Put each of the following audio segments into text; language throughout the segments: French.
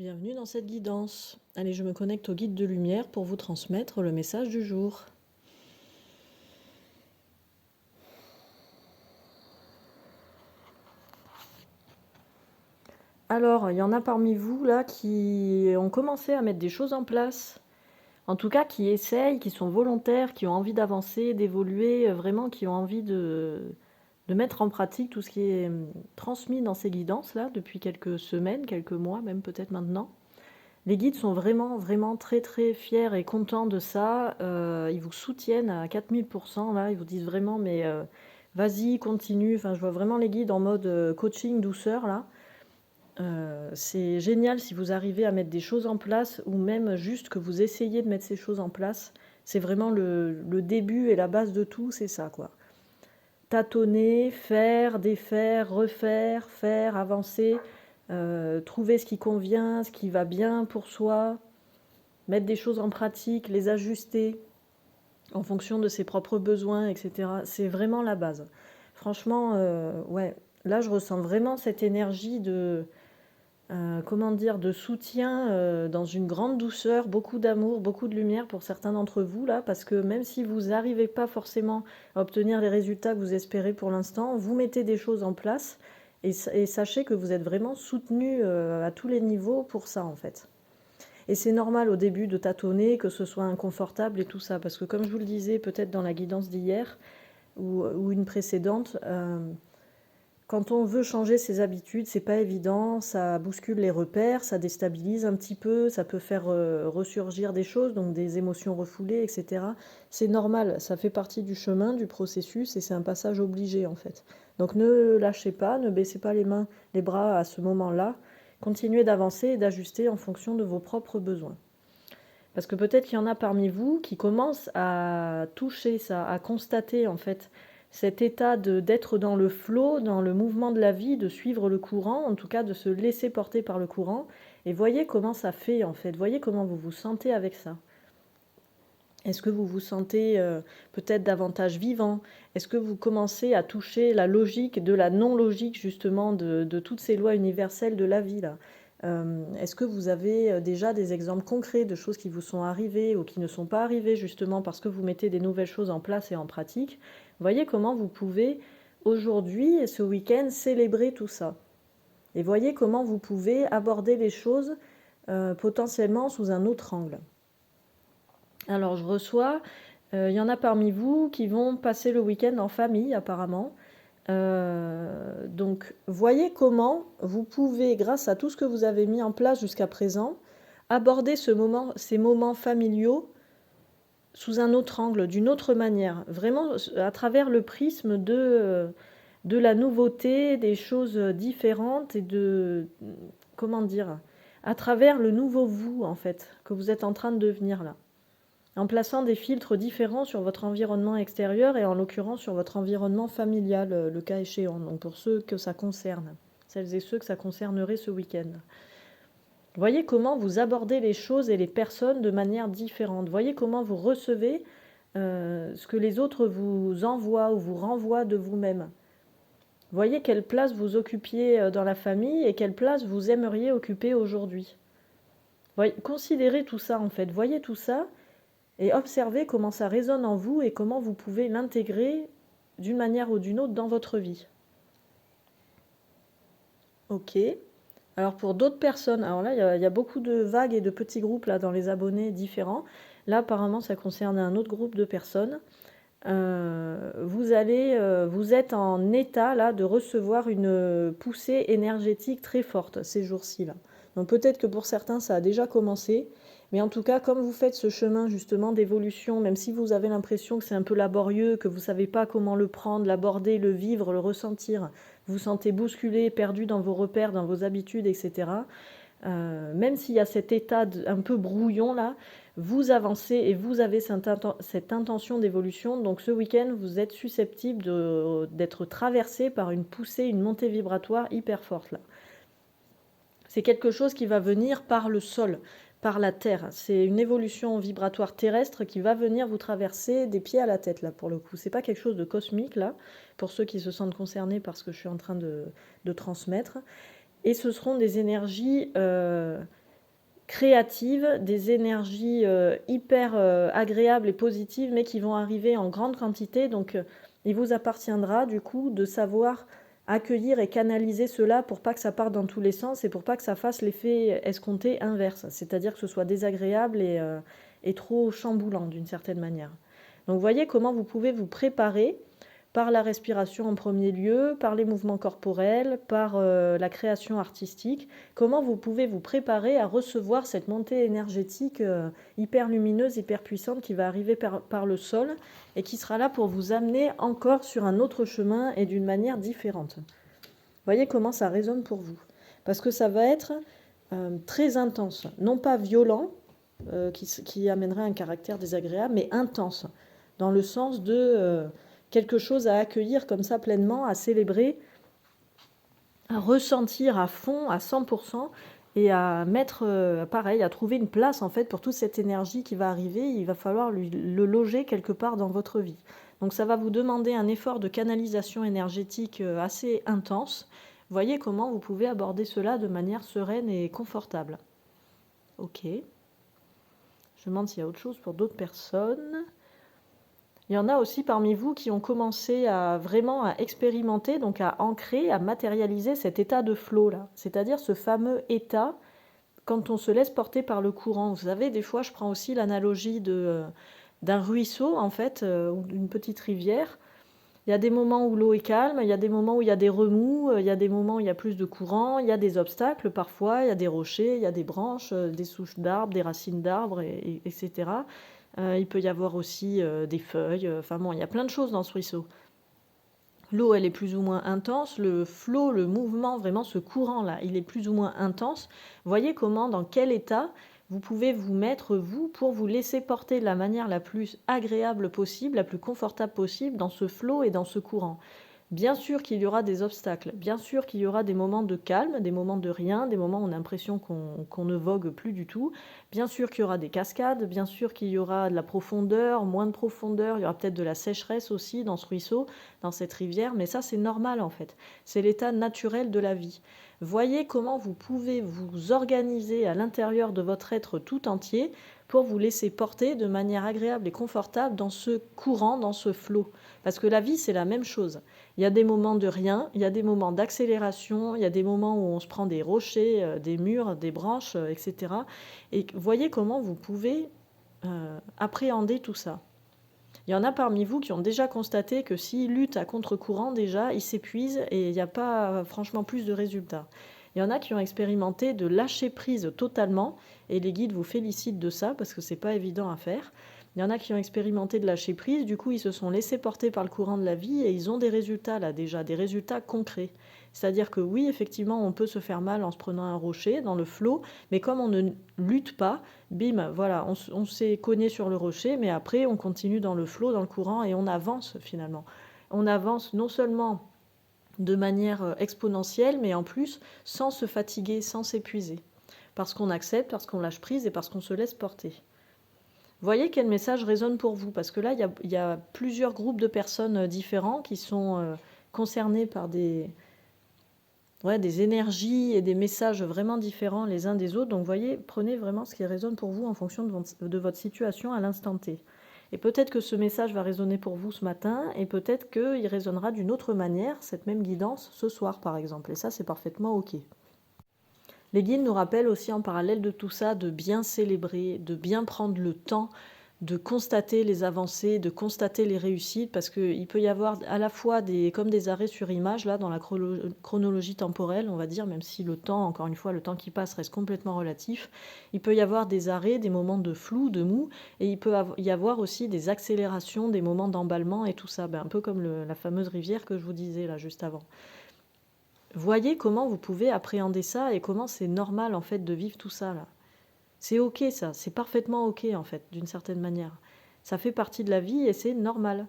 Bienvenue dans cette guidance. Allez, je me connecte au guide de lumière pour vous transmettre le message du jour. Alors, il y en a parmi vous là qui ont commencé à mettre des choses en place. En tout cas, qui essayent, qui sont volontaires, qui ont envie d'avancer, d'évoluer, vraiment qui ont envie de mettre en pratique tout ce qui est transmis dans ces guidances là depuis quelques semaines, quelques mois, même peut-être maintenant. Les guides sont vraiment, vraiment très, très fiers et contents de ça. Ils vous soutiennent à 4000%, là. Ils vous disent vraiment, mais vas-y, continue. Enfin, je vois vraiment les guides en mode coaching douceur, là. C'est génial si vous arrivez à mettre des choses en place ou même juste que vous essayez de mettre ces choses en place. C'est vraiment le début et la base de tout, c'est ça, quoi. Tâtonner, faire, défaire, refaire, faire, avancer, trouver ce qui convient, ce qui va bien pour soi, mettre des choses en pratique, les ajuster en fonction de ses propres besoins, etc. C'est vraiment la base. Franchement, ouais, là je ressens vraiment cette énergie de, comment dire, de soutien dans une grande douceur, beaucoup d'amour, beaucoup de lumière pour certains d'entre vous là, parce que même si vous n'arrivez pas forcément à obtenir les résultats que vous espérez pour l'instant, vous mettez des choses en place et sachez que vous êtes vraiment soutenu à tous les niveaux pour ça en fait. Et c'est normal au début de tâtonner, que ce soit inconfortable et tout ça, parce que comme je vous le disais peut-être dans la guidance d'hier ou une précédente, quand on veut changer ses habitudes, c'est pas évident, ça bouscule les repères, ça déstabilise un petit peu, ça peut faire ressurgir des choses, donc des émotions refoulées, etc. C'est normal, ça fait partie du chemin, du processus, et c'est un passage obligé en fait. Donc ne lâchez pas, ne baissez pas les mains, les bras à ce moment-là. Continuez d'avancer et d'ajuster en fonction de vos propres besoins. Parce que peut-être qu'il y en a parmi vous qui commencent à toucher ça, à constater en fait cet état d'être dans le flot, dans le mouvement de la vie, de suivre le courant, en tout cas de se laisser porter par le courant. Et voyez comment ça fait en fait, voyez comment vous vous sentez avec ça. Est-ce que vous vous sentez peut-être davantage vivant? Est-ce que vous commencez à toucher la logique de la non-logique justement de toutes ces lois universelles de la vie là? Est-ce que vous avez déjà des exemples concrets de choses qui vous sont arrivées ou qui ne sont pas arrivées justement parce que vous mettez des nouvelles choses en place et en pratique? Voyez comment vous pouvez aujourd'hui et ce week-end célébrer tout ça. Et voyez comment vous pouvez aborder les choses potentiellement sous un autre angle. Alors je reçois, il y en a parmi vous qui vont passer le week-end en famille apparemment. Donc voyez comment vous pouvez, grâce à tout ce que vous avez mis en place jusqu'à présent, aborder ces moments familiaux sous un autre angle, d'une autre manière, vraiment à travers le prisme de la nouveauté, des choses différentes et de, comment dire, à travers le nouveau vous en fait, que vous êtes en train de devenir là. En plaçant des filtres différents sur votre environnement extérieur et en l'occurrence sur votre environnement familial, le cas échéant, donc pour ceux que ça concerne, celles et ceux que ça concernerait ce week-end. Voyez comment vous abordez les choses et les personnes de manière différente. Voyez comment vous recevez ce que les autres vous envoient ou vous renvoient de vous-même. Voyez quelle place vous occupiez dans la famille et quelle place vous aimeriez occuper aujourd'hui. Considérez tout ça en fait, voyez tout ça et observez comment ça résonne en vous et comment vous pouvez l'intégrer d'une manière ou d'une autre dans votre vie. Ok. Alors pour d'autres personnes, alors là il y a beaucoup de vagues et de petits groupes là dans les abonnés différents. Là apparemment ça concerne un autre groupe de personnes. Vous êtes en état là de recevoir une poussée énergétique très forte ces jours-ci là. Donc peut-être que pour certains ça a déjà commencé, mais en tout cas comme vous faites ce chemin justement d'évolution, même si vous avez l'impression que c'est un peu laborieux, que vous ne savez pas comment le prendre, l'aborder, le vivre, le ressentir, vous vous sentez bousculé, perdu dans vos repères, dans vos habitudes, etc. Même s'il y a cet état un peu brouillon là, vous avancez et vous avez cette intention d'évolution. Donc ce week-end, vous êtes susceptible d'être traversé par une poussée, une montée vibratoire hyper forte là. C'est quelque chose qui va venir par le sol, par la terre. C'est une évolution vibratoire terrestre qui va venir vous traverser des pieds à la tête là pour le coup. C'est pas quelque chose de cosmique là, pour ceux qui se sentent concernés par ce que je suis en train de transmettre. Et ce seront des énergies créatives, des énergies hyper agréables et positives, mais qui vont arriver en grande quantité. Donc, il vous appartiendra du coup de savoir accueillir et canaliser cela pour pas que ça parte dans tous les sens et pour pas que ça fasse l'effet escompté inverse, c'est-à-dire que ce soit désagréable et trop chamboulant d'une certaine manière. Donc, voyez comment vous pouvez vous préparer par la respiration en premier lieu, par les mouvements corporels, par la création artistique, comment vous pouvez vous préparer à recevoir cette montée énergétique hyper lumineuse, hyper puissante qui va arriver par le sol et qui sera là pour vous amener encore sur un autre chemin et d'une manière différente. Voyez comment ça résonne pour vous. Parce que ça va être très intense, non pas violent, qui amènerait un caractère désagréable, mais intense, dans le sens de quelque chose à accueillir comme ça pleinement, à célébrer, à ressentir à fond, à 100%, et à mettre, pareil, à trouver une place en fait pour toute cette énergie qui va arriver. Il va falloir le loger quelque part dans votre vie. Donc ça va vous demander un effort de canalisation énergétique assez intense. Voyez comment vous pouvez aborder cela de manière sereine et confortable. Ok. Je me demande s'il y a autre chose pour d'autres personnes. Il y en a aussi parmi vous qui ont commencé à vraiment à expérimenter, donc à ancrer, à matérialiser cet état de flow là, c'est-à-dire ce fameux état quand on se laisse porter par le courant. Vous savez, des fois je prends aussi l'analogie d'un ruisseau en fait, ou d'une petite rivière. Il y a des moments où l'eau est calme, il y a des moments où il y a des remous, il y a des moments où il y a plus de courant, il y a des obstacles parfois, il y a des rochers, il y a des branches, des souches d'arbres, des racines d'arbres, etc. Il peut y avoir aussi des feuilles, enfin bon, il y a plein de choses dans ce ruisseau. L'eau, elle est plus ou moins intense, le flot, le mouvement, vraiment ce courant-là, il est plus ou moins intense. Voyez comment, dans quel état vous pouvez vous mettre, vous, pour vous laisser porter de la manière la plus agréable possible, la plus confortable possible dans ce flot et dans ce courant. Bien sûr qu'il y aura des obstacles, bien sûr qu'il y aura des moments de calme, des moments de rien, des moments où on a l'impression qu'on ne vogue plus du tout. Bien sûr qu'il y aura des cascades, bien sûr qu'il y aura de la profondeur, moins de profondeur, il y aura peut-être de la sécheresse aussi dans ce ruisseau, dans cette rivière, mais ça c'est normal en fait. C'est l'état naturel de la vie. Voyez comment vous pouvez vous organiser à l'intérieur de votre être tout entier pour vous laisser porter de manière agréable et confortable dans ce courant, dans ce flot. Parce que la vie, c'est la même chose. Il y a des moments de rien, il y a des moments d'accélération, il y a des moments où on se prend des rochers, des murs, des branches, etc. Et voyez comment vous pouvez appréhender tout ça. Il y en a parmi vous qui ont déjà constaté que s'ils luttent à contre-courant, déjà, ils s'épuisent et il n'y a pas franchement plus de résultats. Il y en a qui ont expérimenté de lâcher prise totalement, et les guides vous félicitent de ça parce que c'est pas évident à faire. Il y en a qui ont expérimenté de lâcher prise, du coup ils se sont laissés porter par le courant de la vie et ils ont des résultats là déjà, des résultats concrets. C'est-à-dire que oui, effectivement, on peut se faire mal en se prenant un rocher dans le flot, mais comme on ne lutte pas, bim, voilà, on s'est cogné sur le rocher, mais après on continue dans le flot, dans le courant et on avance finalement. On avance non seulement de manière exponentielle, mais en plus sans se fatiguer, sans s'épuiser. Parce qu'on accepte, parce qu'on lâche prise et parce qu'on se laisse porter. Voyez quel message résonne pour vous, parce que là, il y a plusieurs groupes de personnes différents qui sont concernés par des énergies et des messages vraiment différents les uns des autres. Donc, voyez, prenez vraiment ce qui résonne pour vous en fonction de votre situation à l'instant T. Et peut-être que ce message va résonner pour vous ce matin, et peut-être qu'il résonnera d'une autre manière, cette même guidance, ce soir par exemple. Et ça, c'est parfaitement OK. Les guides nous rappellent aussi en parallèle de tout ça de bien célébrer, de bien prendre le temps de constater les avancées, de constater les réussites, parce qu'il peut y avoir à la fois comme des arrêts sur image, là, dans la chronologie temporelle, on va dire, même si le temps, encore une fois, le temps qui passe reste complètement relatif. Il peut y avoir des arrêts, des moments de flou, de mou, et il peut y avoir aussi des accélérations, des moments d'emballement et tout ça, un peu comme la fameuse rivière que je vous disais là juste avant. Voyez comment vous pouvez appréhender ça et comment c'est normal en fait de vivre tout ça là. C'est ok ça, c'est parfaitement ok en fait, d'une certaine manière. Ça fait partie de la vie et c'est normal.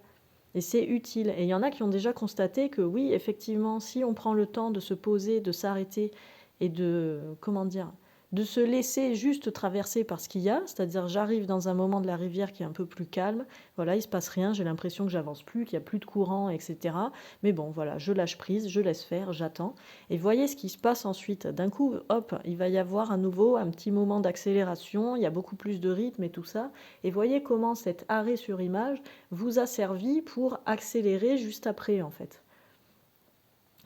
Et c'est utile. Et il y en a qui ont déjà constaté que oui, effectivement, si on prend le temps de se poser, de s'arrêter et de, comment dire, de se laisser juste traverser par ce qu'il y a, c'est-à-dire j'arrive dans un moment de la rivière qui est un peu plus calme, voilà, il se passe rien, j'ai l'impression que j'avance plus, qu'il y a plus de courant, etc. Mais bon, voilà, je lâche prise, je laisse faire, j'attends. Et voyez ce qui se passe ensuite. D'un coup, hop, il va y avoir à nouveau un petit moment d'accélération, il y a beaucoup plus de rythme et tout ça. Et voyez comment cet arrêt sur image vous a servi pour accélérer juste après, en fait.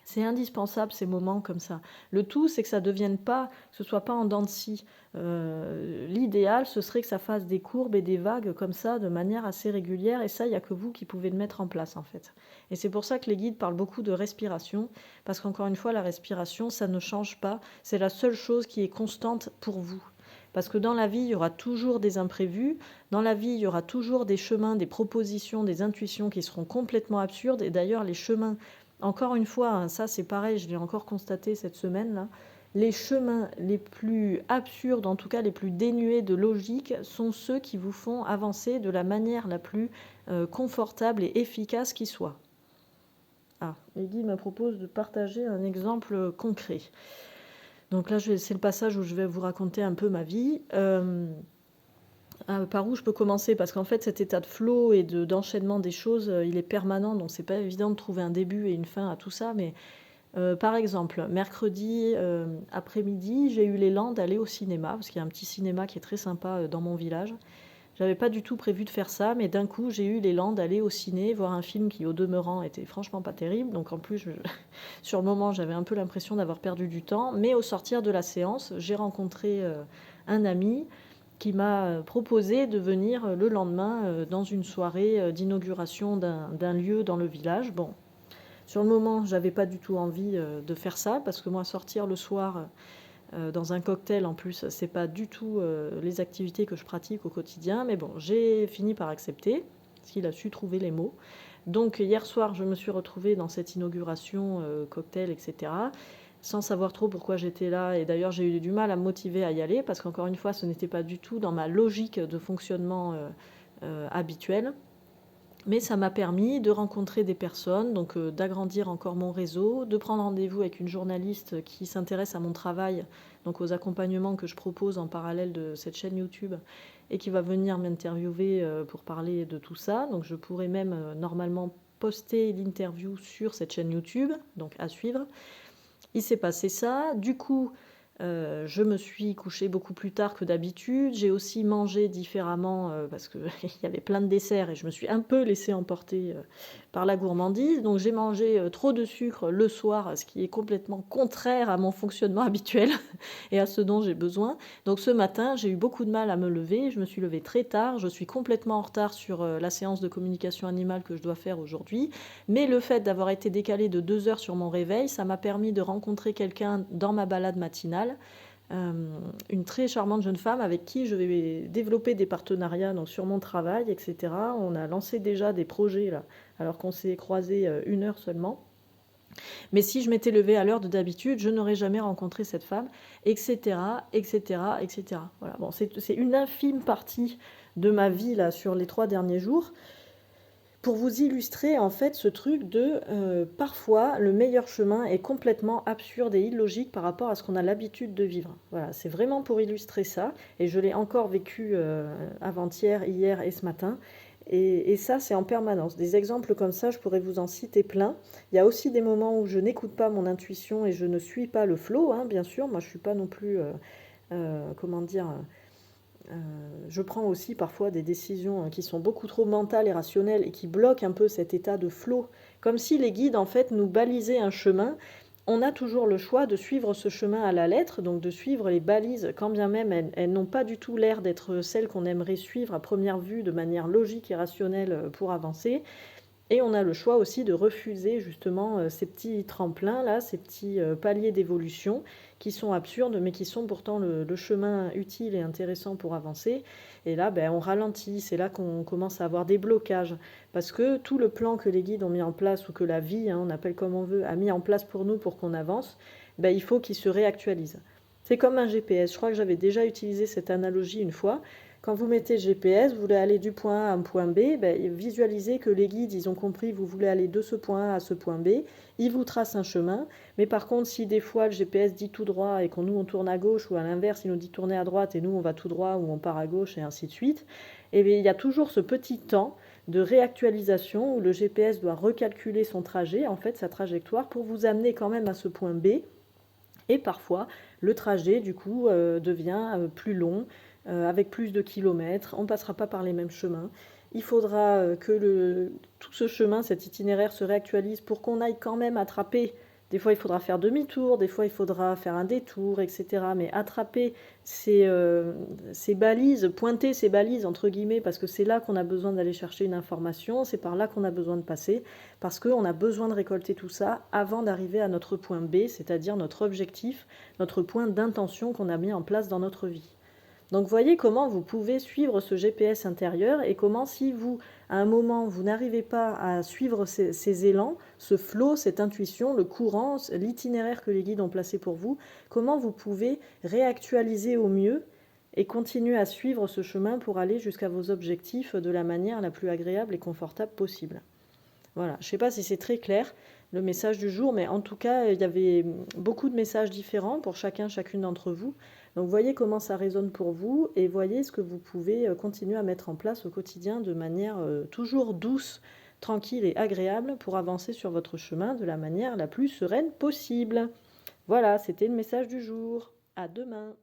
C'est indispensable ces moments comme ça. Le tout, c'est que ça devienne pas, que ce soit pas en dents de scie. L'idéal, ce serait que ça fasse des courbes et des vagues comme ça, de manière assez régulière. Et ça, il n'y a que vous qui pouvez le mettre en place, en fait. Et c'est pour ça que les guides parlent beaucoup de respiration, parce qu'encore une fois, la respiration, ça ne change pas. C'est la seule chose qui est constante pour vous. Parce que dans la vie, il y aura toujours des imprévus. Dans la vie, il y aura toujours des chemins, des propositions, des intuitions qui seront complètement absurdes. Et d'ailleurs, les chemins, encore une fois, hein, ça c'est pareil, je l'ai encore constaté cette semaine-là, les chemins les plus absurdes, en tout cas les plus dénués de logique, sont ceux qui vous font avancer de la manière la plus confortable et efficace qui soit. Ah, les guides me proposent de partager un exemple concret. Donc là, c'est le passage où je vais vous raconter un peu ma vie. Par où je peux commencer? Parce qu'en fait, cet état de flow et d'enchaînement des choses, il est permanent, donc c'est pas évident de trouver un début et une fin à tout ça. Mais par exemple, mercredi après-midi, j'ai eu l'élan d'aller au cinéma, parce qu'il y a un petit cinéma qui est très sympa dans mon village. J'avais pas du tout prévu de faire ça, mais d'un coup, j'ai eu l'élan d'aller au ciné, voir un film qui, au demeurant, était franchement pas terrible. Donc en plus, sur le moment, j'avais un peu l'impression d'avoir perdu du temps. Mais au sortir de la séance, j'ai rencontré un ami qui m'a proposé de venir le lendemain dans une soirée d'inauguration d'un lieu dans le village. Bon, sur le moment, j'avais pas du tout envie de faire ça, parce que moi, sortir le soir dans un cocktail, en plus, c'est pas du tout les activités que je pratique au quotidien. Mais bon, j'ai fini par accepter, parce qu'il a su trouver les mots. Donc hier soir, je me suis retrouvée dans cette inauguration, cocktail, etc., sans savoir trop pourquoi j'étais là. Et d'ailleurs, j'ai eu du mal à me motiver à y aller, parce qu'encore une fois, ce n'était pas du tout dans ma logique de fonctionnement habituelle. Mais ça m'a permis de rencontrer des personnes, donc d'agrandir encore mon réseau, de prendre rendez-vous avec une journaliste qui s'intéresse à mon travail, donc aux accompagnements que je propose en parallèle de cette chaîne YouTube, et qui va venir m'interviewer pour parler de tout ça. Donc je pourrais même normalement poster l'interview sur cette chaîne YouTube, donc à suivre. Il s'est passé ça. Du coup, je me suis couchée beaucoup plus tard que d'habitude. J'ai aussi mangé différemment parce qu'il y avait plein de desserts et je me suis un peu laissée emporter par la gourmandise. Donc j'ai mangé trop de sucre le soir, ce qui est complètement contraire à mon fonctionnement habituel et à ce dont j'ai besoin. Donc ce matin, j'ai eu beaucoup de mal à me lever. Je me suis levée très tard. Je suis complètement en retard sur la séance de communication animale que je dois faire aujourd'hui. Mais le fait d'avoir été décalée de 2 heures sur mon réveil, ça m'a permis de rencontrer quelqu'un dans ma balade matinale. Une très charmante jeune femme avec qui je vais développer des partenariats donc sur mon travail, etc. On a lancé déjà des projets là, alors qu'on s'est croisés 1 heure seulement. Mais si je m'étais levée à l'heure de d'habitude, je n'aurais jamais rencontré cette femme, etc., etc., etc. Voilà. Bon, c'est une infime partie de ma vie là sur les 3 derniers jours, pour vous illustrer en fait ce truc de parfois le meilleur chemin est complètement absurde et illogique par rapport à ce qu'on a l'habitude de vivre. Voilà, c'est vraiment pour illustrer ça, et je l'ai encore vécu avant-hier, hier et ce matin. Et ça, c'est en permanence. Des exemples comme ça, je pourrais vous en citer plein. Il y a aussi des moments où je n'écoute pas mon intuition et je ne suis pas le flow, hein, bien sûr. Moi, je ne suis pas non plus, comment dire, je prends aussi parfois des décisions qui sont beaucoup trop mentales et rationnelles et qui bloquent un peu cet état de flow, comme si les guides en fait nous balisaient un chemin. On a toujours le choix de suivre ce chemin à la lettre, donc de suivre les balises, quand bien même elles n'ont pas du tout l'air d'être celles qu'on aimerait suivre à première vue de manière logique et rationnelle pour avancer. Et on a le choix aussi de refuser justement ces petits tremplins-là, ces petits paliers d'évolution qui sont absurdes, mais qui sont pourtant le chemin utile et intéressant pour avancer. Et là, on ralentit, c'est là qu'on commence à avoir des blocages. Parce que tout le plan que les guides ont mis en place, ou que la vie, on appelle comme on veut, a mis en place pour nous, pour qu'on avance, il faut qu'il se réactualise. C'est comme un GPS. Je crois que j'avais déjà utilisé cette analogie une fois. Quand vous mettez GPS, vous voulez aller du point A à un point B, ben, visualisez que les guides, ils ont compris, vous voulez aller de ce point A à ce point B, ils vous tracent un chemin, mais par contre, si des fois le GPS dit tout droit et qu'on nous on tourne à gauche, ou à l'inverse, il nous dit tourner à droite et nous on va tout droit ou on part à gauche et ainsi de suite, et bien, il y a toujours ce petit temps de réactualisation où le GPS doit recalculer son trajet, en fait sa trajectoire, pour vous amener quand même à ce point B. Et parfois, le trajet, du coup, devient plus long, avec plus de kilomètres. On ne passera pas par les mêmes chemins. Il faudra que tout ce chemin, cet itinéraire se réactualise pour qu'on aille quand même attraper. Des fois, il faudra faire demi-tour, des fois, il faudra faire un détour, etc. Mais attraper ces balises, pointer ces balises, entre guillemets, parce que c'est là qu'on a besoin d'aller chercher une information, c'est par là qu'on a besoin de passer, parce qu'on a besoin de récolter tout ça avant d'arriver à notre point B, c'est-à-dire notre objectif, notre point d'intention qu'on a mis en place dans notre vie. Donc voyez comment vous pouvez suivre ce GPS intérieur et comment si vous, à un moment, vous n'arrivez pas à suivre ces élans, ce flot, cette intuition, le courant, l'itinéraire que les guides ont placé pour vous, comment vous pouvez réactualiser au mieux et continuer à suivre ce chemin pour aller jusqu'à vos objectifs de la manière la plus agréable et confortable possible. Voilà, je ne sais pas si c'est très clair le message du jour, mais en tout cas, il y avait beaucoup de messages différents pour chacune d'entre vous. Donc voyez comment ça résonne pour vous et voyez ce que vous pouvez continuer à mettre en place au quotidien de manière toujours douce, tranquille et agréable pour avancer sur votre chemin de la manière la plus sereine possible. Voilà, c'était le message du jour. À demain.